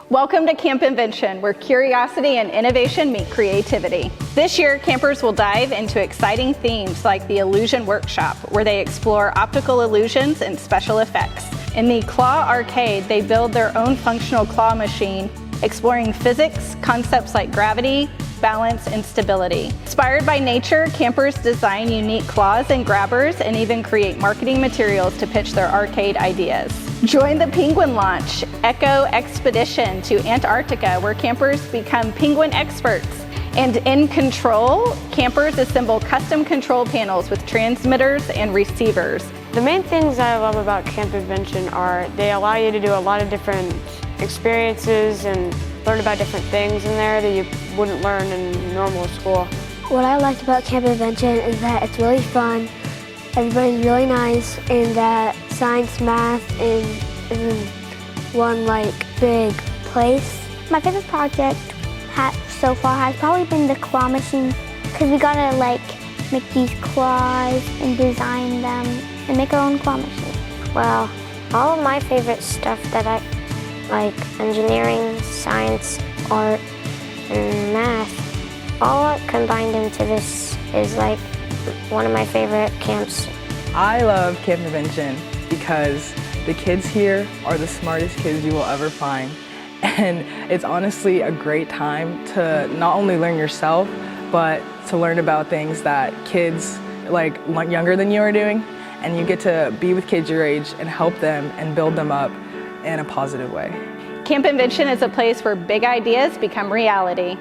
Welcome to Camp Invention, where curiosity and innovation meet creativity. This year, campers will dive into exciting themes like the Illusion Workshop, where they explore optical illusions and special effects. In the Claw Arcade, they build their own functional claw machine, exploring physics, concepts like gravity, balance, and stability. Inspired by nature, campers design unique claws and grabbers and even create marketing materials to pitch their arcade ideas. Join the Penguin Launch Echo Expedition to Antarctica, where campers become penguin experts. And in Control, campers assemble custom control panels with transmitters and receivers. The main things I love about Camp Invention are they allow you to do a lot of different experiences and learn about different things in there that you wouldn't learn in normal school. What I liked about Camp Invention is that it's really fun, everybody's really nice, and that science, math, is in one big place. My favorite project so far has probably been the claw machine, because we gotta make these claws and design them and make our own claw machine. Well, all of my favorite stuff that I like, engineering, science, art, and math, all combined into this is one of my favorite camps. I love Camp Invention because the kids here are the smartest kids you will ever find. And it's honestly a great time to not only learn yourself, but to learn about things that kids younger than you are doing. And you get to be with kids your age and help them and build them up in a positive way. Camp Invention is a place where big ideas become reality.